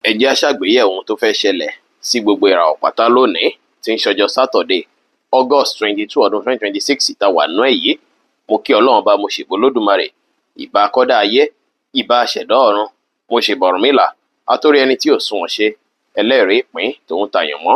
ẹ jẹ́ á ṣàgbéyẹ̀wò ohun tó fẹ́ ṣẹlẹ̀ sí gbogbo ìràwọ̀ pátá lónìí tí ń ṣọjọ́ Saturday August 22 ọdún 2026 tá wà nú ẹ̀ yìí. Mo kí Ọlọ́run bá mo ṣèbò lódùmarè, ìbà akọ́dá ayé, ìbà àṣẹ̀dá ọ̀run, mo ṣe bọ̀rùnmìlà, atórí ẹni tí ò sunwọ̀n ṣe, ẹlẹ́rìí ìpín tòun tayàn mọ́,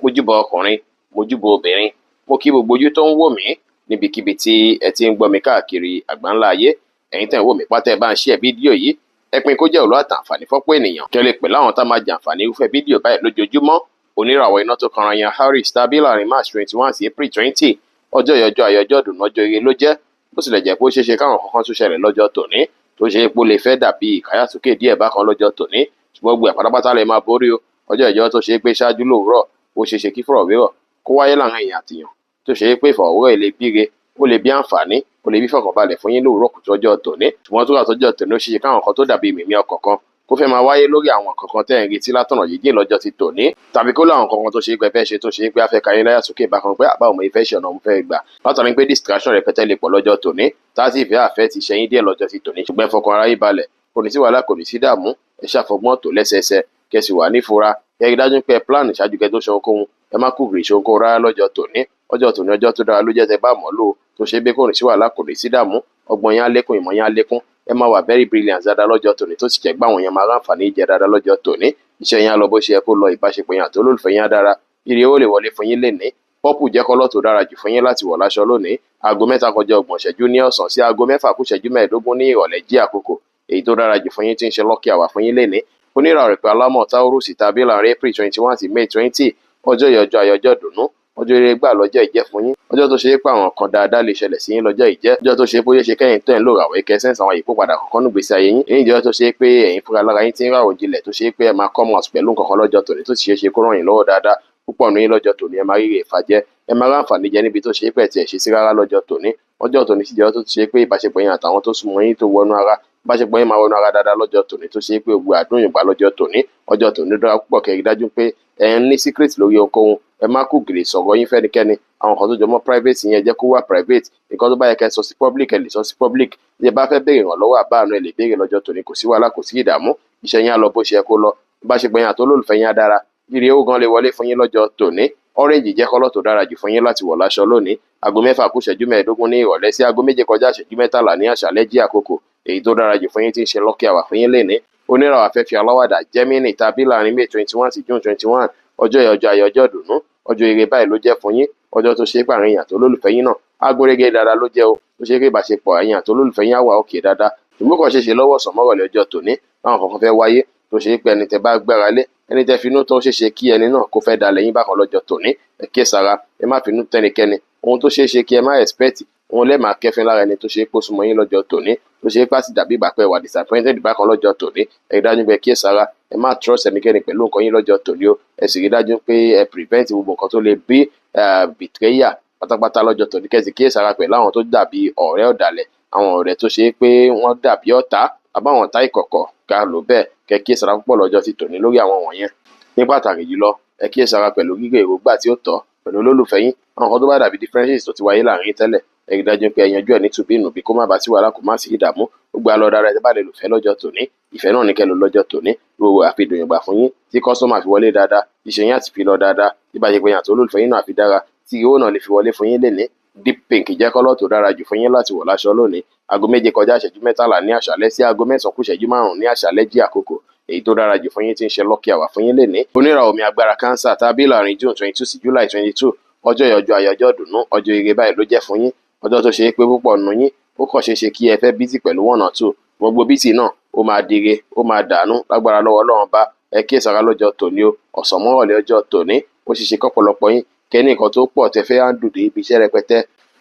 mojúbọ ọkùnrin, mojúbọ obìnrin, mo kí gbogbo ojú tó ń wò mí níbikíbi tí ẹ ti ń gbọ́ mi káàkiri àgbáńlá ayé. Ẹ̀yin tẹ́ ń wò mí pátá ẹ bá ń share fídíò yìí, ẹ pín kó jẹ́ òlò àtàǹfààní fọ́pọ̀ ènìyàn kí ẹ lè pè láwọn tá máa jàǹfààní irúfẹ́ fídíò báyìí lójoojúmọ́. Oníràwọ̀ iná tó kanra yan Harris tàbí láàrin March 21 sí April 20 ọjọ́ ìyọjọ́ ayọjọ́ dùn ọjọ́ ire ló jẹ́, bó tilẹ̀ jẹ́ pé ó ṣeéṣe káwọn kankan tún ṣẹlẹ̀ lọ́jọ́ tòní tó ṣe é pé ó lè fẹ́ dàbí ìkáyàsókè díẹ̀ bákan lọ́jọ́ tòní, ṣùgbọ́n gbogbo ẹ̀ pátápátá lè máa borí o. Ọjọ́ ìjọ tó ṣe é pé ṣáájú lówùúrọ̀ ó ṣeéṣe kí fọ̀rọ̀wérọ̀ kó wáyé láàrin èèyàn àtìyàn tó ṣe é pé ìfọ̀rọ̀wérọ̀ lè bíire, ó lè bí àǹfààní, ó lè bí fọkànbalẹ̀ fún yín lówùúrọ̀ kùtù ọjọ́ tòní, ṣùgbọ́n tó wà tọ́jọ́ tòní ó ṣeéṣe káwọn kan tó dàbí mìmí ọkọ̀ kan kó fẹ́ máa wáyé lórí àwọn kankan tẹ́ ẹ̀ ń retí látọ̀nà jíjìn lọ́jọ́ ti tòní, tàbí kó láwọn kankan tó ṣe é pé fẹ́ ṣe tó ṣe é pé a fẹ́ ka yín láyà sókè bákan pé àbá òun ìfẹ́ ṣe ọ̀nà òun fẹ́ gbà látàrí pé distraction rẹpẹtẹ lè pọ̀ lọ́jọ́ tòní táàtì ìfẹ́ àfẹ́ ti ṣẹ́yìn díẹ̀ lọ́jọ́ ti tòní, ṣùgbọ́n fọkàn ara yín balẹ̀, kò ní sí wàhálà, kò ní sí dààmú, ẹ ṣàfọgbọ́n tó lẹ́sẹẹsẹ kẹsì wà nífura, ẹ rí dájú pé plan ṣáájú kẹ tó ṣe ohunkóhun, ẹ má kú gìrì ṣe ohunkóhun rárá lọ́jọ́ tòní. Ọjọ́ tòní ọjọ́ tó dára ló jẹ́ tẹ bá mọ̀ lò tó ṣe é pé kò ní sí wàhálà, kò ní sí dààmú, ọgbọ́n yín á lékún, ìmọ̀ yín á lékún, ẹ máa wà very brilliant dáadáa lọ́jọ́ tòní tó sì jẹ́ gbà wọ́n yẹn máa ráǹfààní jẹ dáadáa lọ́jọ́ tòní. Iṣẹ́ yín á lọ bó ṣe yẹ kó lọ, ìbáṣepọ̀ yín àti olólùfẹ́ yín á dára, ire ó lè wọlé fún yín lénìí. Pọ́pù jẹ́ kọ́lọ́ tó dára jù fún yín láti wọ̀ láṣọ lónìí. Aago 3 kọjá 30 ìṣẹ́jú ní ọ̀sán sí aago 6 kù ìṣẹ́jú 15 ní ìrọ̀lẹ́ jí àkókò èyí tó dára jù fún yín tí ń ṣe lucky hour fún yín lénìí. Oníràwọ̀ pé alámọ̀ Taurus tàbí láàrin April 21 sí May 20 ọjọ́ ìyọjọ́ ayọjọ́ dùnú, ọjọ́ ire gbà lọ́jọ́ ìjẹ́ fún yín, ọjọ́ tó ṣe é pé àwọn kan dáadáa lè ṣẹlẹ̀ sí yín lọ́jọ́ ìjẹ́, ọjọ́ tó ṣe é pé ó yẹ ṣe kẹ́yìn tẹ̀ ń lò ràwọ̀ ẹ̀kẹ́ sẹ́ǹsì àwọn ìyípo padà kọ̀ọ̀kan nù gbèsè ayé yín. Èyí jẹ́ ọjọ́ tó ṣe é pé ẹ̀yin fúnra lára yín ti ń ràwọ̀ jinlẹ̀ tó ṣe é pé ẹ máa come out pẹ̀lú nǹkan kan lọ́jọ́ tòní tó sì ṣe é ṣe kó ràn yín lọ́wọ́ dáadáa. Púpọ̀ nínú yín lọ́jọ́ tòní ẹ máa rí ìfàjẹ́, ẹ máa ráǹfààní jẹ níbi tó ṣe é pé ẹ tiẹ̀ ṣe sí rárá lọ́jọ́ tòní. Ọjọ́ tòní sì jẹ́ ọjọ́ tó ṣe é pé ìbáṣepọ̀ yín àtàwọn tó súnmọ́ yín tó wọnú ara, ìbáṣepọ̀ yín máa wọnú ara dáadáa lọ́jọ́ tòní tó ṣe é pé gbogbo àdúrà yín gbà lọ́jọ́ tòní. Ọjọ́ tòní dára púpọ̀ kẹ́ rí dájú pé ẹ ń ní secret lórí ohunkóhun, ẹ má kú gìrì sọ̀rọ̀ yín fẹ́nikẹ́ni, àwọn kan tó jọmọ́ private yín ẹ jẹ́ kó wà private, nǹkan tó bá yẹ kẹ́ sọ sí public ẹ lè sọ sí public, bí ẹ bá fẹ́ béèrè ìrànlọ́wọ́ àbáànú ẹ lè béèrè lọ́jọ́ tòní, kò sí wàhálà, kò sí ìdààmú, iṣẹ́ yín á lọ bó ṣe yẹ kó lọ, ìbáṣepọ̀ yín àti olólùfẹ́ yín á dára, ire ó gan lè wọlé fún yín lọ́jọ́ tòní. Orange jẹ́ kọ́lọ́ tó dára jù fún yín láti wọ̀ láṣọ lónìí. Aago 6 kù ìṣẹ́jú 15 ní ìrọ̀lẹ́ sí aago 7 kọjá ìṣẹ́jú 13 ní àṣálẹ́ jí àkókò èyí tó dára jù fún yín tí ń ṣe lucky hour fún yín lénìí. Oníràwọ̀ afẹ́fẹ́ aláwàdà Gemini tàbí láàrin May 21 sí June 21 ọjọ́ ìyọjọ́ ayọjọ́ dùnú, ọjọ́ ire báyìí ló jẹ́ fún yín, ọjọ́ tó ṣe é pé àárín yín àti olólùfẹ́ yín náà agúnrégé dáadáa ló jẹ́ o, tó ṣe é pé ìbáṣepọ̀ ẹ̀yin àti olólùfẹ́ yín á wà òkè dáadáa, ṣùgbọ́n kàn ṣeéṣe lọ́wọ́ ọ̀sán mọ́rọ̀lẹ́ ọjọ́ tòní báwọn kankan fẹ́ wáyé tó ṣe é pé ẹni tẹ bá gbára lé, ẹni tẹ finú tó ṣeéṣe kí ẹni náà kó fẹ́ dalẹ̀ yín bákan lọ́jọ́ tòní. Ẹ kíyèsára, ẹ má finú tẹ́nikẹ́ni, ohun tó ṣeéṣe kí ẹ má expect òun lẹ́ẹ̀ máa kẹ́fín lára ẹni tó ṣe é pé ó súnmọ́ yín lọ́jọ́ tòní tó ṣe é pé àti dàbí ìgbà pé wà disappointed bákan lọ́jọ́ tòní. Ẹ rí dájú pé kíyèsára, ẹ má trust ẹnikẹ́ni pẹ̀lú nǹkan yín lọ́jọ́ tòní o, ẹ sì rí dájú pé ẹ prevent gbogbo nǹkan tó lè bí betrayal pátápátá lọ́jọ́ tòní. Kẹ́sì kíyèsára pẹ̀lú àwọn tó dàbí ọ̀rẹ́ ọ̀dàlẹ̀, àwọn ọ̀rẹ́ tó ṣe é pé wọ́n dàbí ọ̀tá àbáwọn ọ̀tá ìkọ̀kọ̀ ká ló bẹ́ẹ̀, kẹ́ kíyèsára púpọ̀ lọ́jọ́ ti tòní lórí àwọn wọ̀nyẹn. Ní pàtàkì jùlọ ẹ kíyèsára pẹ̀lú gígé èròǹgbà tí ó tọ́ pẹ̀lú olólùfẹ́ yín, àwọn kan tó bá dàbí differences tó ti wáyé láàrin yín tẹ́lẹ̀, ẹ rí dájú pé ẹ yanjú ẹ̀ ní tùbínùbí kó má bàa sí wàhálà, kó má sí ìdààmú, gbogbo àlọ́ dára ẹ bá lè lò fẹ́ lọ́jọ́ tòní, ìfẹ́ náà ní kẹ́ lò lọ́jọ́ tòní, gbogbo àfihàn ìgbà fún yín tí kọ́sọ́mà fi wọlé dáadáa, iṣẹ́ yín àti fi lọ dáadáa, ìbáṣepọ̀ yín àti olólùfẹ́ yín náà fi dára, tí owó náà lè fi wọlé fún yín lénìí. Deep pink jẹ́ kọ́lọ́ tó dára jù fún yín láti wọ̀ láṣọ lónìí. Aago 7 kọjá ìṣẹ́jú 13 ní àṣálẹ́ sí aago 9 kù ìṣẹ́jú 5 ní àṣálẹ́ jí àkókò èyí tó dára jù fún yín tí ń ṣe lucky hour fún yín lénìí. Oníràwọ̀ omi agbára Cancer tàbí láàrin June 22 sí July 22 ọjọ́ ìyọjọ́ ayọjọ́ dùnú, ọjọ́ ire báyìí ló jẹ́ fún yín, ọjọ́ tó ṣe é pé púpọ̀ nínú yín ó kàn ṣeéṣe kí ẹ fẹ́ busy pẹ̀lú 1 or 2, gbogbo busy náà ó máa dire, ó máa dànù lágbára lọ́wọ́ Ọlọ́run bá. Ẹ kíyèsára lọ́jọ́ tòní o, ọ̀sán mọ́rọ̀lẹ́ ọjọ́ tòní ó ṣeéṣe kọ́pọ̀lọpọ̀ yín kẹ́ni nǹkan tó pọ̀ tẹ fẹ́ handle dé ibi iṣẹ́ rẹpẹtẹ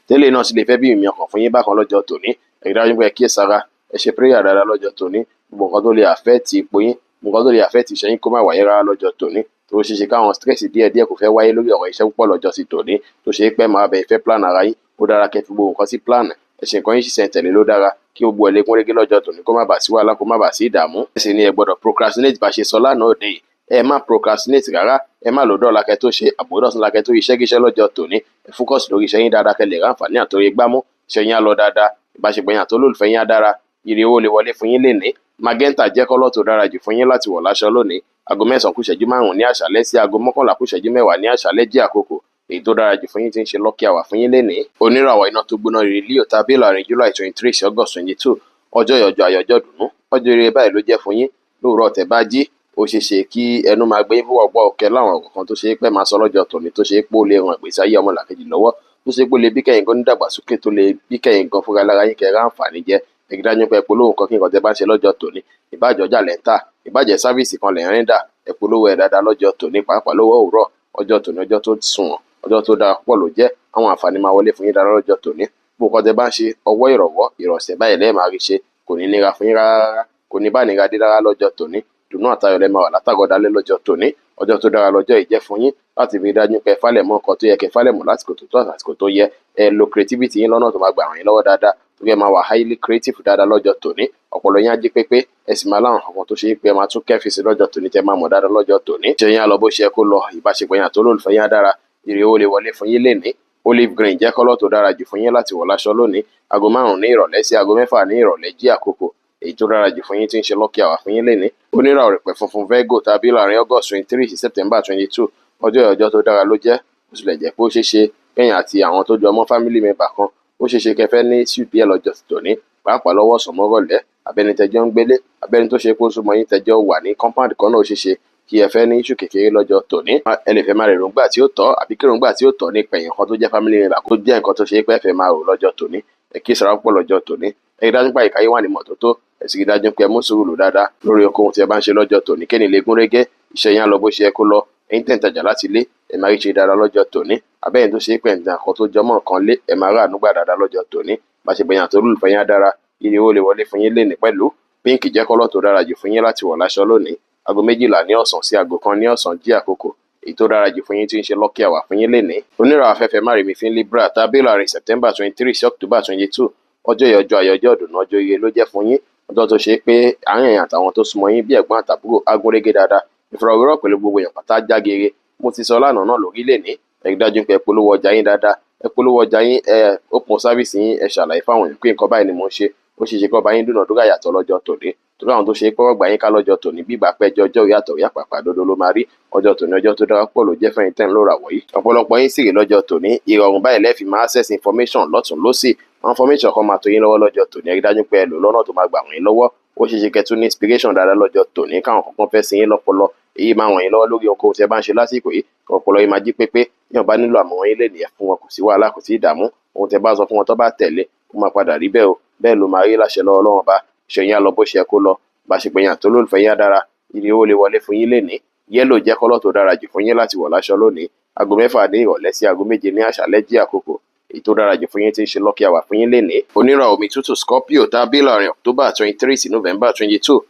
tẹ́lẹ̀ náà sì lè fẹ́ bí ìmì ọkàn fún yín bákan lọ́jọ́ tòní. Ẹ rí dájú pé ẹ kíyèsára, ẹ ṣe prayer dáadáa lọ́jọ́ tòní, gbogbo nǹkan tó lè affect ipò yín, gbogbo nǹkan tó lè affect iṣẹ́ yín kó má wáyé rárá lọ́jọ́ tòní, tó ṣeéṣe káwọn stress díẹ̀díẹ̀ kò fẹ́ wáyé lórí ọ̀rọ̀ iṣẹ́ púpọ̀ lọ́jọ́ sí tòní tó ṣe é pé máa bẹ̀ fẹ́ plan ara yín, ó dára kẹ́ fi gbogbo nǹkan sí plan, ẹ ṣe nǹkan yín ṣiṣẹ́ tẹ̀lé ló dára kí gbogbo ẹ̀ lè gún régé lọ́jọ́ tòní kó má bàa sí wàhálà, kó má bàa sí ìdààmú. ẹ sì ní ẹ gbọ́dọ̀ procrastinate bá ṣe sọ lánàá òde yìí, ẹ má procrastinate rárá, ẹ má lò dọ́ọ̀la kẹ́ tó ṣe àbòdọ̀sán la kẹ́ tó iṣẹ́ kíṣẹ́ lọ́jọ́ tòní, ẹ focus lórí iṣẹ́ yín dáadáa kẹ́ lè ráǹfààní àtòrí gbámú, iṣẹ́ yín á lọ dáadáa, ìbáṣepọ̀ yín àti olólùfẹ́ yín á dára, ire owó lè wọlé fún yín lénìí. Magenta jẹ́ kọ́lọ́ tó dára jù fún yín láti wọ̀ láṣọ lónìí. aago 9 kù ìṣẹ́jú 5 ní àṣálẹ́ sí aago 11 kù ìṣẹ́jú 10 ní àṣálẹ́ jẹ́ àkókò èyí tó dára jù fún yín tí ń ṣe lucky hour fún yín lénìí. Oníràwọ̀ iná tó gbóná rere Leo tàbí láàrin July 23 sí August 22 ọjọ́ ìyọjọ́ ayọ̀jọ́ dùnú ọjọ́ eré báyìí ló jẹ́ fún yín. Lóòrọ̀ tẹ́ bá jí ó ṣe ṣe kí ẹnu máa gbé yín fún ọ̀pọ̀ ọ̀kẹ́ láwọn ọ̀rọ̀ kan tó ṣe pé máa sọ lọ́jọ́ tòní tó ṣe pé ó lè ran ìgbésí ayé ọmọlàkejì lọ́wọ́ tó ṣe pé ó lè bí kẹ́yìn gan nídàgbàsókè tó lè bí kẹ́yìn gan fúnra lára yín kẹ́ra àǹfààní jẹ. Ẹ̀rí dájú pé polówó nǹkan kí nǹkan tẹ́ bá ń ṣe lọ́jọ́ tòní ìbàjẹ́ ọjà lẹ́ńtà ìbàjẹ́ sáfíìsì kan lẹ̀ ń rẹ́ńdà ẹ polówó ẹ̀ dáadáa lọ́jọ́ tòní pàápàá lówó òwúrọ̀ ọjọ́ tòní ọjọ́ tó sunwọ̀n ọjọ́ tó dára púpọ̀ ló jẹ́ àwọn àǹfààní máa wọlé fún yín dáadáa lọ́jọ́ tòní. Bó nǹkan tẹ́ bá ń ṣe ọwọ́ ìrọ̀wọ́ ìrọ̀sẹ̀ báyìí lẹ́ẹ̀ máa rí ṣe kò ní nira fún yín rárá kò ní bá nira dé rárá lọ́jọ́ tòní. Dùnú àtayọ̀ lẹ́ máa wà látàgọ́dálẹ́ lọ́jọ́ tòní ọjọ́ tó dára lọ́jọ́ ìjẹ́ fún yín láti fi dájú pé fálẹ̀ mọ́ nǹkan tó yẹ kẹ́ fálẹ̀ mọ́ lásìkò tó tó àsìkò tó yẹ ẹ lo creativity yín lọ́nà tó máa gbà ràn yín lọ́wọ́ dáadáa tó yẹ máa wà highly creative dáadáa lọ́jọ́ tòní ọpọlọ yín á jí pépé ẹ sì máa láwọn nǹkan tó ṣe é pé ẹ máa tún kẹ́fì sí lọ́jọ́ tòní tẹ́ máa mọ̀ dáadáa lọ́jọ́ tòní. ṣe yín á lọ bó ṣe kó lọ ìbáṣepọ̀ yín àtolólùfẹ́ yín á dára ire ó lè wọlé fún yín lénìí. Olive green jẹ́ kọ́lọ́ tó dára jù fún yín láti wọ̀ láṣọ lónìí aago 5 ní ìrọ̀lẹ́ sí aago 6 ní ìrọ̀lẹ́ jí àkókò èyí tó dára jù fún yín tí ń ṣe lucky hour fún yín lénìí. Oníràwọ̀ rẹ̀pẹ̀ funfun Virgo tàbí láàrin August 23 sí September 22 ọjọ́ tó dára ló jẹ́ ó sì lè jẹ́ pé ó ṣeé ṣe kẹ́yìn àti àwọn tó jọ mọ́ family member kan ó ṣeé ṣe kẹfẹ́ ní suit díẹ̀ lọ́jọ́ tòní pàápàá lọ́wọ́ sọ̀mọ́rọ̀lẹ́ abẹ́ni tẹjọ́ ń gbélé abẹ́ni tó ṣe pé ó súnmọ́ yín tẹjọ́ wà ní compound kan náà ó ṣeé ṣe kí ẹ fẹ́ ní iṣu kékeré lọ́jọ́ tòní. Ẹ lè fẹ́ máa rè rògbà tí ó tọ́ àbí kí rògbà tí ó tọ́ nípa èèyàn kan tó jẹ́ family member kó jẹ́ nǹkan tó ṣe pé ẹ fẹ́ máa rò lọ́jọ́ tòní. Ẹ kí sara púpọ̀ lọ́jọ́ tòní. Ẹ rí dájú pé àyíká yín wà ní mọ́tótó ẹ sì rí dájú pé ẹ mú sùúrù lò dáadáa lórí ohunkóhun tí ẹ bá ń ṣe lọ́jọ́ tòní kéni lè gún régé iṣẹ́ yín á lọ bó ṣe yẹ kó lọ ẹ̀yin tẹ̀ ń tajà láti ilé ẹ máa rí ṣe dáadáa lọ́jọ́ tòní abẹ́yìn tó ṣe pé nǹkan tó jọmọ́ nǹkan lé ẹ máa rà ànúgbà dáadáa lọ́jọ́ tòní bá ṣe gbẹ̀yàn tó lùfẹ́ yín á dára ire ó lè wọlé fún yín lénìí pẹ̀lú pínkì jẹ́ kọ́lọ́ tó dára jù fún yín láti wọ̀ láṣọ lónìí aago 12 ní ọ̀sán sí aago 1 ní ọ̀sán jí àkókò èyí tó dára jù fún yín tí ń ṣe lucky hour fún yín lénìí. Oníràwọ̀ afẹ́fẹ́ márìmí fún Libra tàbí láàrin September 23 sí October 22 ọjọ́ ìyọjọ́ ayọ̀jọ́ ọdún ọjọ́ ire ló jẹ́ fún yín ọjọ́ tó ṣe pé àárín ẹ̀yàn àtàwọn tó súnmọ́ yín bí ẹ̀gbọ́n àtàbúrò agúnrégé dáadáa ìfọ̀rọ̀wérọ̀ pẹ̀lú gbogbo èèyàn pátá jágere. Mo ti sọ lánàá náà lórí lénìí ẹ rí dájú pé ẹ polówó ọjà yín dáadáa ẹ polówó ọjà yín ẹ open service yín ẹ ṣàlàyé fáwọn èèyàn pé nǹkan báyìí ni mò ń ṣe ó ṣe ṣe kọ́ bá yín dúnàdúrà yàtọ̀ lọ́jọ́ tòní torí àwọn tó ṣe pé wọ́n gbà yín ká lọ́jọ́ tòní bí ìgbà pẹ́jọ ọjọ́ yàtọ̀ yàpàpà dodo ló máa rí ọjọ́ tòní ọjọ́ tó dára pọ̀ ló jẹ́ fẹ́yìn tẹ́ ń lóra wọ̀nyí. Ọ̀pọ̀lọpọ̀ yín sì rí lọ́jọ́ tòní ìrọ̀rùn báyìí lẹ́ẹ̀fì máa access information lọ́tún lọ́sì àwọn information kan máa tó yín lọ́wọ́ lọ́jọ́ tòní ẹ rí dájú pé ẹ lò lọ́nà tó máa gbà wọ́n yín lọ́wọ́ ó ṣe ṣe kẹtù ní inspiration dáadáa lọ́jọ́ tòní káwọn kankan fẹ́ sí yín lọ́pọlọ èyí máa wọ̀nyí lọ́wọ́ lórí ohunkóhun tí ẹ bá ń ṣe lásìkò yìí ọpọlọ yìí máa jí pépé yóò bá nílò àmọ̀ràn yín lẹ́nìí fún wọn kò sí wàhálà kò sí ìdààmú ohun tẹ bá sọ fún wọn tó bá tẹ̀lé ó máa padà rí bẹ́ẹ̀ o bẹ́ẹ̀ ló máa rí láṣẹ lọ́wọ́ Ọlọ́run bá ṣèyìn àlọ́ bó ṣe kó lọ bá ṣe pèyàn tó lólùfẹ́ yín dára ire ó lè wọlé fún yín lénìí yẹ́lò jẹ́ kọ́lọ́ tó dára jù fún yín láti wọ̀ láṣọ lónìí aago 6 ní ìrọ̀lẹ́ sí aago 7 ní àṣálẹ́ jí àkókò èyí tó dára jù fún yín tí ń ṣe lucky hour fún yín lénìí. Oníràwọ̀ omi tútù Scorpio tàbí láàrin October 23 sí November 22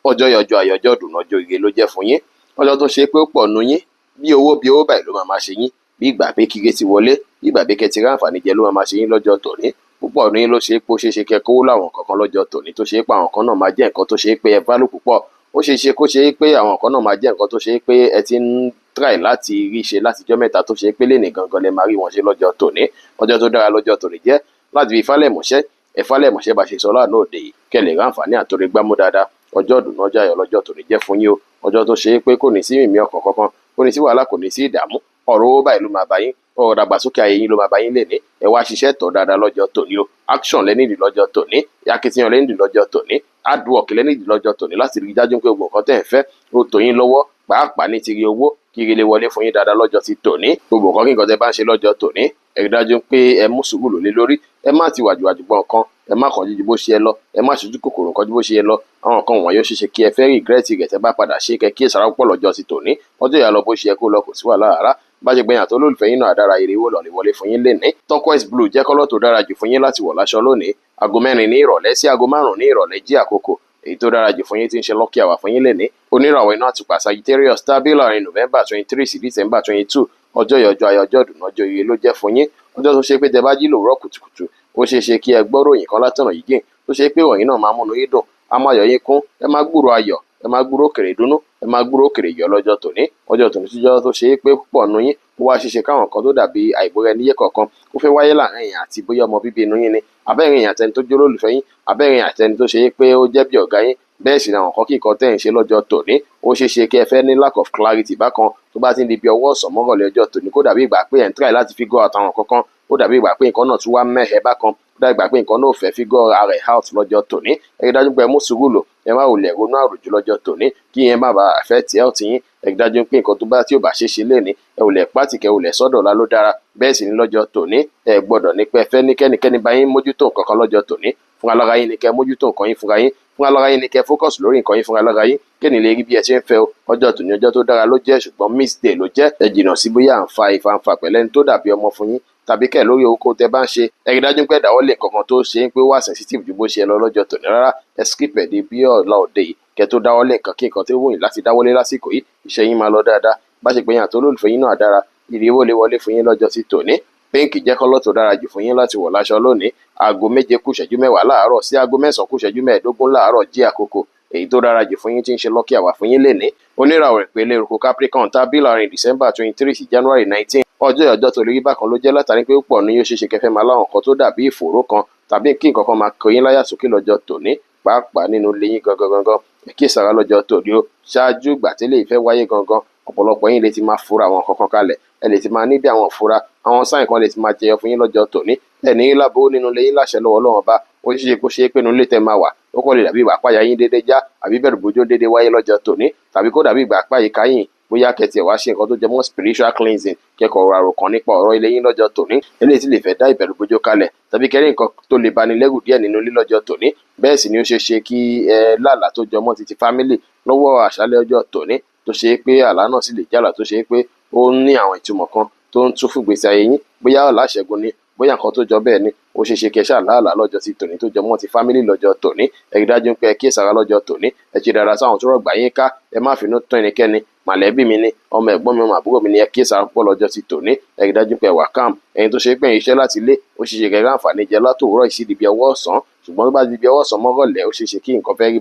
ọjọ́ ìyọjọ́ ayọ̀jọ́ ọdún ọjọ́ ire ló jẹ́ fún yín ọjọ́ tó ṣe pé ó pọ̀ nu yín bí owó báyìí ló máa ṣe yín bí ìgbà pé kíkẹ́ ti wọlé bí ìgbà pé kẹ́ ti ráǹfààní jẹ ló máa ṣe yín lọ́jọ́ tòní púpọ̀ ní ló ṣe pé ó ṣeé ṣe kẹ́ kówó láwọn kankan lọ́jọ́ tòní tó ṣe pé àwọn kan náà máa jẹ́ nǹkan tó ṣe pé ẹ válù púpọ̀ ó ṣeé ṣe kó ṣe pé àwọn kan náà máa jẹ́ nǹkan tó ṣe pé ẹ ti ń try láti rí ṣe látijọ́ mẹ́ta tó ṣe pé lénìí gangan lẹ máa rí wọn ṣe lọ́jọ́ tòní ọjọ́ tó dára lọ́jọ́ tòní jẹ́ láti fi ìfálẹ̀mọ̀ṣẹ́ ẹ̀fálẹ̀mọ̀ṣẹ́ bá ṣe sọ láàánú òde yìí kẹ́lẹ̀ ráǹfààní àtòrígbámú dáadáa ọjọ́ ọdún ọjọ́ ayọ̀ lọ́jọ́ tòní jẹ́ fún yín o ọjọ́ tó ṣe pé kò ní sí mímí ọkàn kankan kò ní sí wàhálà kò ní sí ìdààmú ọ̀rọ̀ owó báyìí ló máa bá yín ọ̀rọ̀ dàgbàsókè ayé yín ló máa bá yín lénìí ẹ wá ṣiṣẹ́ tọ̀ dáadáa lọ́jọ́ tòní o action lẹ́nìdì lọ́jọ́ tòní akitiyan lẹ́nìdì lọ́jọ́ tòní hard work lẹ́nìdì lọ́jọ́ tòní láti rí dájú pé gbogbo nǹkan tẹ́ ẹ̀ fẹ́ ó tò yín lọ́wọ́ pàápàá ní tiri owó kí ire lè wọlé fún yín dáadáa lọ́jọ́ ti tòní gbogbo nǹkan kí nǹkan tẹ́ bá ń ṣe lọ́jọ́ tòní ẹ rí dájú pé ẹ mú sùúrù lé lórí ẹ má ti wàjúwàjú gbọ́n nǹkan ẹ má kàn jíjú bó ṣe ẹ lọ ẹ má ṣojú kòkòrò nǹkan ju bó ṣe ẹ lọ àwọn nǹkan wọ̀nyí ó ṣeéṣe kí ẹ fẹ́ regret rẹ̀ tẹ́ bá padà ṣe kẹ́ kí èsàrà púpọ̀ lọ́jọ́ ti tòní ọjọ́ ìyá lọ bó ṣe ẹ kó lọ kò sí wàhálà rárá bá ṣe gbẹ̀yàn tó lólùfẹ́ yín náà dára ire owó lọ́ọ̀lì wọlé fún yín lénìí. Turquoise blue jẹ́ kọ́lọ́ tó dára jù fún yín láti wọ̀ láṣọ lónìí aago 4 ní ìrọ̀lẹ́ sí aago 5 ní ìrọ̀lẹ́ jí àkókò èyí tó dára jù fún yín tí ń ṣe lucky hour fún yín lénìí. Oníràwọ̀ iná àtùpà Sagittarius tàbí láàrin November 23 sí December 22 ọjọ́ ìyọjọ́ ayọ̀jọ́ ọdún ọjọ́ ire ló jẹ́ fún yín ọjọ́ tó ṣe pé tẹ́ bá jí lòwúrọ̀ kùtùkùtù ó ṣeé ṣe kí ẹ gbọ́ ròyìn kan látọ̀nà yìí gìn tó ṣe pé ìròyìn náà máa múnú yín dùn á máa yọ̀ yín kún ẹ máa gbúrò ayọ̀ ẹ máa gbúrò òkèrè dùnnú ẹ máa gbúrò òkèrè yọ̀ lọ́jọ́ tòní. Ọjọ́ tòní tíjọ́ tó ṣe é pé púpọ̀ nínú yín ó wá ṣeéṣe káwọn kan tó dàbí àìgbọ́ra ẹni yé kọ̀ọ̀kan ó fẹ́ wáyé láàrin èèyàn àti bóyá ọmọ bíbí inú yín ni àbẹ́rìn èèyàn àtẹni tó jẹ́ olólùfẹ́ yín àbẹ́rìn àtẹni tó ṣe é pé ó jẹ́ bí ọ̀gá yín bẹ́ẹ̀ sì ni àwọn kan kí nǹkan tẹ́ ń ṣe lọ́jọ́ tòní ó ṣeéṣe kí ẹ fẹ́ ní lack of clarity bákan tó bá ti ń di bí ọwọ́ ọ̀sán mọ́rọ̀lẹ́ ọjọ́ tòní kó dàbí ìgbà pé ẹ̀ ń try láti figure out àwọn kankan ó dàbí ìgbà pé nǹkan náà tún wá mẹ́hẹ̀ bákan ó dàbí ìgbà pé nǹkan náà ò fẹ́ figure ara ẹ̀ out lọ́jọ́ tòní ẹ rí dájú pé ẹ mú sùúrù lò ẹ má wulẹ̀ ronú àròjù lọ́jọ́ tòní kí yẹn má bàa affect health yín ẹ rí dájú pé nǹkan tó bá tí ò bá ṣeéṣe léni ẹ wulẹ̀ pátì kẹ wulẹ̀ sọ́dọ̀ la ló dára bẹ́ẹ̀ sì ni lọ́jọ́ tòní ẹ gbọ́dọ̀ ní pé ẹ fẹ́ ní kẹ́nikẹ́ni bá yín mójútó nǹkan kan lọ́jọ́ tòní fún alára yín ni kẹ́ mójútó nǹkan yín fúnra yín fún alára yín ni kẹ́ focus lórí nǹkan yín fúnra alára yín kéènì lè rí bí ẹ ṣe ń fẹ́ o ọjọ́ tòní ọjọ́ tó dára ló jẹ́ ṣùgbọ́n miss day ló jẹ́ ẹ jìnnà sí bóyá à ń fa ìfanfà pẹ̀lẹ́ni tó dàbí ọmọ fún yín tàbí kẹ́ lórí oko tẹ́ bá ń ṣe ẹ rí dájú pé ìdáwọ́lé kankan tó ṣe ń pé wà sensitive ju bó ṣe lọ lọ́jọ́ tòní rárá ẹ skip ẹ̀ dé bí ọ̀la òde yìí kẹ́ tó dáwọ́lé nǹkan kí nǹkan tó wù yín láti dáwọ́lé lásìkò yìí iṣẹ́ yín máa lọ dáadáa bá ṣe pé yín àti olólùfẹ́ yín náà dára ìrìwó lè wọlé fún yín lọ́jọ́ sí tòní pínkì jẹ́ kọ́lọ́ tó dára jù fún yín láti wọ̀ láṣọ lónìí aago 7 kù ìṣẹ́jú 10 láàárọ̀ sí aago 9 kù ìṣẹ́jú 15 láàárọ̀ jí àkókò èyí tó dára jù fún yín tí ń ṣe lọ́kì àwà fún yín lénìí oníràwọ̀ ìpele eruku Capricorn tábí láàrin December 23 sí January 19 ọjọ́ tó lè rí bákan ló jẹ́ látàrí pé púpọ̀ ní yóò ṣeéṣe kẹfẹ́ máa láwọn nǹkan tó dàbí ìfòòró kan tàbí kí nǹkan kan máa kọ yín láyà sókè lọ́jọ́ tòní pàápàá nínú ilé yín gangan kí ìsàrà lọ́jọ́ tòní ó ṣáájú ìgbà tí eléyìí fẹ́ wáyé gangan ọ̀pọ̀lọpọ̀ yín lè ti máa fura àwọn kankan kalẹ̀ ẹ lè ti máa ní bí àwọn ìfura àwọn sáìn kan lè ti máa jẹyọ fún yín lọ́jọ́ tòní ẹ ní lábó nínú ilé yín láṣẹ lọ́wọ́ Ọlọ́run bá ó ṣeé kó ṣe é pé inú ilé tẹ́ máa wà ó kọ́ lè dàbí ìgbà páyà yín déédéé já àbí bẹ̀rù bójó déédéé wáyé lọ́jọ́ tòní tàbí kó dàbí ìgbà páyì káyìn bóyá kẹtì ẹ̀ wá ṣe nǹkan tó jẹ mọ́ spiritual cleansing kẹ́kọ̀ọ́ àròkàn nípa ọ̀rọ̀ ilé yín lọ́jọ́ tòní eléyìí tí lè fẹ́ dá ìbẹ̀rù bójó kalẹ̀ tàbí kẹrí nǹkan tó lè bani lẹ́rù díẹ̀ nínú ilé lọ́jọ́ tòní bẹ́ẹ̀ sì ni ó ṣeé ṣe kí ẹ lálàá tó jọmọ́ titi family lọ́wọ́ àṣálẹ́ ọjọ́ tòní tó ṣe é pé àlá náà sì lè jálà tó ṣe é pé ó ní àwọn ìtumọ̀ kan tó ń tún fún ìgbésí ayé yín bóyá ọ̀la ṣẹ́gun ni bóyá nǹkan tó jọ bẹ́ẹ̀ ni ó ṣeé ṣe kí ẹ ṣàlàálà lọ́jọ́ ti tòní tó jọ mọ́ ti fámílì lọ́jọ́ tòní ẹ rí dájú pé ẹ kíyèsára lọ́jọ́ tòní ẹ ṣe dára sáwọn tó rọ̀gbà yín ká ẹ má finú tán ẹnikẹ́ni màlẹ́bí mi ni ọmọ ẹ̀gbọ́n mi ọmọ àbúrò mi ni ẹ kíyèsára púpọ̀ lọ́jọ́ ti tòní ẹ rí dájú pé ẹ wà calm ẹ̀yin tó ṣe pé iṣẹ́ láti ilé ó ṣeé ṣe kẹ́kẹ́ àǹfààní jẹ látòwúrọ̀ ìsídìí bí ọwọ́ ọ̀sán ṣùgbọ́n tó bá di bí ọwọ́ ọ̀sán mọ́rọ̀lẹ́ ó ṣeé ṣe kí nǹkan fẹ́ rí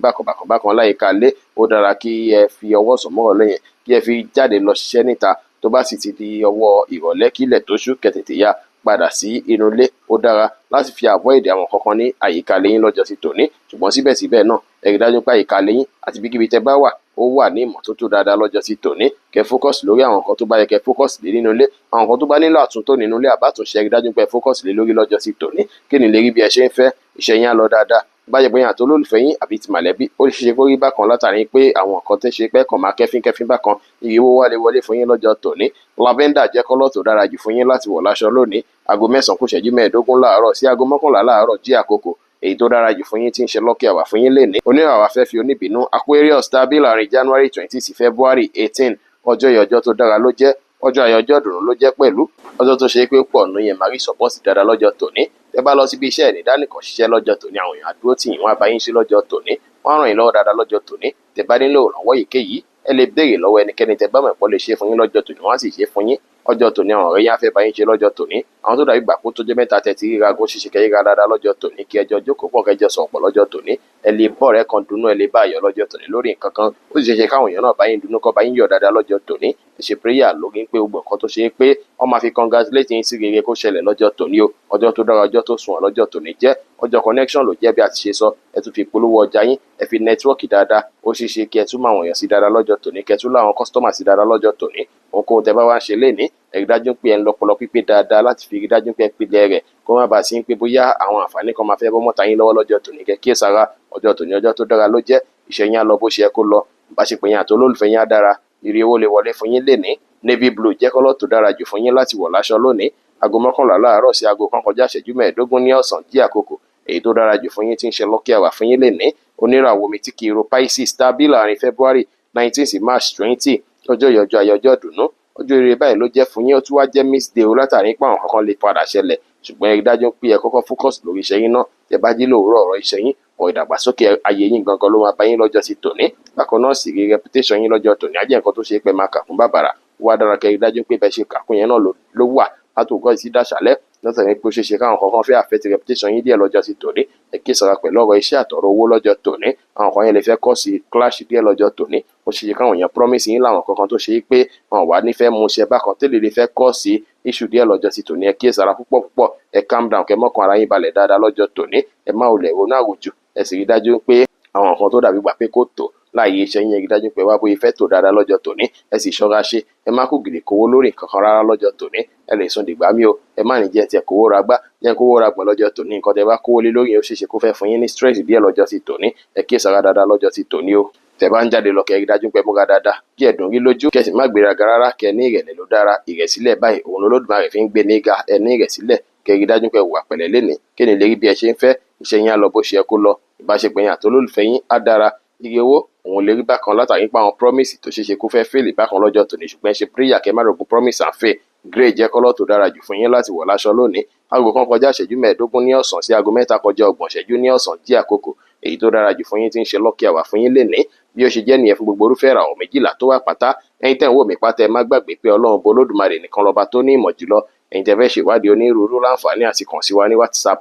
bákan láyìíká lé ó dára kí ẹ fi ọwọ́ ọ̀sán mọ́rọ̀lẹ́ yẹn kí ẹ fi jáde lọ ṣiṣẹ́ níta tó bá sì ti di ọwọ́ ìrọ̀lẹ́ kílẹ̀ tó ṣú kẹtètè yá padà sí inú ilé ó dára láti fi avoid àwọn kankan ní àyíká lẹ́yìn lọ́jọ́ sí tòní ṣùgbọ́n síbẹ̀síbẹ̀ náà ẹ rí dájú pé àyíká lẹ́yìn àti bíkíbi tẹ́ bá wà ó wà ní ìmọ́tótó dáadáa lọ́jọ́ sí tòní kẹ́ focus lórí àwọn nǹkan tó bá yẹ kẹ́ focus lé nínú ilé àwọn nǹkan tó bá nílò àtúntò nínú ilé àbátúnṣe ẹ rí dájú pé focus lé lórí lọ́jọ́ sí tòní kí ni lè rí bí ẹ ṣe ń fẹ́ iṣẹ́ yín á lọ dáadáa bá yẹ pé yàn tó lólùfẹ́ yín àbí ti mọ̀lẹ́bí ó ṣe ṣe kó rí bákan látàrí pé àwọn nǹkan tẹ́ ṣe pẹ́ kàn máa kẹ́fín bákan iye owó wá lè wọlé fún yín lọ́jọ́ tòní lavender jẹ́ kọ́lọ́ tó dára jù fún yín láti wọ̀ láṣọ lónìí aago 9 kù ìṣẹ́jú 15 láàárọ̀ sí aago 11 láàárọ̀ jí àkókò èyí tó dára jù fún yín tí ń ṣe lọ́kì àwà fún yín lénìí oníràwọ̀ afẹ́fì oníbínú Aquarius tàbí láàrin January 20 sí February 18 ọjọ́ yìí ọjọ́ tó dára ló jẹ́ ọjọ́ ayọ̀ ọjọ́ ìdùnnú ló jẹ́ pẹ̀lú ọjọ́ tó ṣe pé pọ̀ nù yẹn máa rí sọ́pọ́ọ̀sì dáadáa lọ́jọ́ tòní tẹ́ bá lọ síbi iṣẹ́ ẹ̀ ní dánìkan ṣiṣẹ́ lọ́jọ́ tòní àwọn èèyàn àdúró tì yín wọ́n á bá yín ṣe lọ́jọ́ tòní wọ́n á ràn yín lọ́wọ́ dáadáa lọ́jọ́ tòní tẹ́ bá nílò ìrànwọ́ èyíkéyìí ẹ lè béèrè lọ́wọ́ ẹnikẹ́ni tẹ́ bá mọ̀ pé ó lè ṣe fún yín lọ́jọ́ tòní wọ́n á sì ṣe fún yín ọjọ́ tòní àwọn ọ̀rẹ́ yín á fẹ́ bá yín ṣe lọ́jọ́ tòní àwọn tó dàbí gbàgbó tó jẹ́ mẹ́ta tẹ́ ti ríra gó ṣíṣe kẹ́ ríra dáadáa lọ́jọ́ tòní kí ẹjọ́ jókòó pọ̀ kẹjọ sọ̀pọ̀ lọ́jọ́ tòní ẹ lè bọ́ ọ̀rẹ́ kan dunnú ẹ lè bá ayọ̀ lọ́jọ́ tòní lórí nǹkan kan ó sì ṣe ṣe káwọn èèyàn náà bá yín dunnú kọ́ bá yín yọ̀ dáadáa lọ́jọ́ tòní ẹ ṣe prayer lórí pé gbogbo nǹkan tó ṣe é pé wọ́n máa fi congratulate yín sí rere kó ṣẹlẹ̀ lọ́jọ́ tòní o ọjọ́ tó dára ọjọ́ tó sunwọ̀n lọ́jọ́ tòní jẹ́ ọjọ́ connection ló jẹ́ bí a ti ṣe sọ ẹ tún fi polówó ọjà yín ẹ fi network dáadáa ó ṣeé ṣe kí ẹ tún máa wọ̀nyàn sí dáadáa lọ́jọ́ tòní kẹ tún láwọn customer sí dáadáa lọ́jọ́ tòní ohunkóhun tẹ bá wá ń ṣe lénìí ẹ rí dájú pé ẹ ń lọ́pọlọ pípé dáadáa láti fi rí dájú pé ẹ pilẹ̀ rẹ̀ kó má bàa sí pé bóyá àwọn àǹfààní kan máa fẹ́ bọ́ mọ́ta yín lọ́wọ́ lọ́jọ́ tòní kẹ kíyèsára ọjọ́ tòní ọjọ́ tó dára ló jẹ́ iṣẹ́ yín á lọ bó ṣe yẹ kó lọ ìbáṣepọ̀ yín àti olólùfẹ́ yín á dára ire owó lè wọlé fún yín lénìí navy blue jẹ́ kọ́lọ́ tó dára jù fún yín láti wọ̀ láṣọ lónìí aago 11 láàárọ̀ sí aago 1 kọjá ìṣẹ́jú 15 ní ọ̀sán jí àkókò èyí tó dára jù fún yín tí ń ṣe lọ́kì àwà fún yín lénìí oníràwọ̀ omi tí kì í ro Pisces tàbí láàrin February 19 sí March 20 ọjọ́ yìí ọjọ́ ayọ̀ ọjọ́ ìdùnnú ọjọ́ ire báyìí ló jẹ́ fún yín ó tún wá jẹ́ miss day o látàrí pé àwọn kankan lè padà ṣẹlẹ̀ ṣùgbọ́n ẹ rí dájú pé ẹ kọ́kọ́ focus lórí iṣẹ́ yín náà tẹ bá jí lóòrọ̀ ọ̀rọ̀ iṣẹ́ yín ọ̀ ìdàgbàsókè ayé yín gangan ló máa bá yín lọ́jọ́ sí tòní bákan náà sì rí reputation yín lọ́jọ́ tòní á jẹ́ nǹkan tó ṣe é pé máa kà fún bàbàrà wá dára kẹ́ rí dájú pé bẹ́ẹ̀ ṣe kà fún yẹn náà ló wà látòkọ́ sí dàṣálẹ́ látàrí pé ó ṣeé ṣe káwọn kankan fẹ́ affect reputation yín díẹ̀ lọ́jọ́ ti tòní. Ẹ kíyèsára pẹ̀lú ọ̀rọ̀ iṣẹ́ àtọ̀rọ̀ owó lọ́jọ́ tòní. Àwọn kan yẹn lè fẹ́ cause clash díẹ̀ lọ́jọ́ tòní. Ó ṣeé ṣe káwọn èèyàn promise yín láwọn kankan tó ṣe pé wọn wà nífẹ̀ẹ́ mú ṣẹ bákan tẹ́lẹ̀ lè fẹ́ cause issue díẹ̀ lọ́jọ́ ti tòní. Ẹ kíyèsára púpọ̀. Ẹ calm down, kẹ́ mọ́kàn ara yín balẹ̀ dáadáa lọ́jọ́ tòní. Ẹ má wulẹ̀ ronú àròjù. Ẹ sì rí dájú pé àwọn nǹkan tó dàbí gbà pé kò tó láàyè iṣẹ́ yín, ẹ rí dájú pé wá bóyá fẹ́ tó dáadáa lọ́jọ́ tòní. Ẹ sì ṣọ́ra ṣe. Ẹ má kú gìrì kówó lórí nǹkan kan rárá lọ́jọ́ tòní. Ẹ lè sùn dìgbà mí o. Ẹ má ní jẹ́ tiẹ̀ kówó ra gbá, jẹ́ kówó ra gbọ̀n lọ́jọ́ tòní. Nǹkan tẹ́ bá kówó lé lórí yẹn ó ṣeé ṣe kó fẹ́ fún yín ní stress díẹ̀ lọ́jọ́ ti tòní. Ẹ kíyèsára dáadáa lọ́jọ́ ti tòní o. Tẹ́ bá ń jáde lọ, kẹ́ rí dájú pé múra dáadáa, kí ẹ dùn rí lójú, kẹ́ sì má gbéraga rárá, kẹ́ ní ìrẹ̀lẹ̀ ló dára. Ìrẹ̀sílẹ̀ báyìí òun Olódùmarè fi ń gbé níga. Ẹ ní ìrẹ̀sílẹ̀, kẹ́ rí dájú pé wà pẹ̀lẹ́ lénìí, kí ni lè rí bí ẹ ṣe ń fẹ́, iṣẹ́ yín á lọ bó ṣe yẹ kó lọ, ìbáṣepọ̀ yín àti olólùfẹ́ yín á dára. Iye owó òun lè rí bákan látàrí pé àwọn promise tó ṣeé ṣe kó fẹ́ fail bákan lọ́jọ́ tòní, ṣùgbọ́n ṣe prayer kẹ́ má rògbò promise and fail. Grey jẹ́ kọ́lọ́ tó dára jù fún yín láti wọ̀ láṣọ lónìí. Aago kan kọjá ìṣẹ́jú 15 ní ọ̀sán sí aago 3 kọjá 30 ìṣẹ́jú ní ọ̀sán jẹ́ àkókò èyí tó dára jù fún yín tí ń ṣe lucky hour fún yín lénìí. Bí ó ṣe jẹ́ nìyẹn fún gbogbo irúfẹ́ ìràwọ̀ 12 tó wà pátá. Ẹ̀yin tẹ́ ń wò mí pátá, ẹ má gbàgbé pé Ọlọ́run bo Olódùmarè nìkan lọ́ba tó ní ìmọ̀ jùlọ. Ẹ̀yin tẹ́ fẹ́ ṣèwádìí onírúurú láǹfààní àti kàn sí wa ní WhatsApp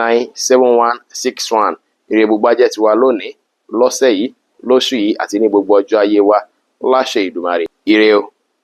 09033897161. Ire gbogbo ajẹ́ tiwa lónìí, lọ́sẹ̀ yìí, lóṣù yìí àti ní gbogbo ọjọ́ ayé wa láṣẹ Ìdùmarè. Ire o.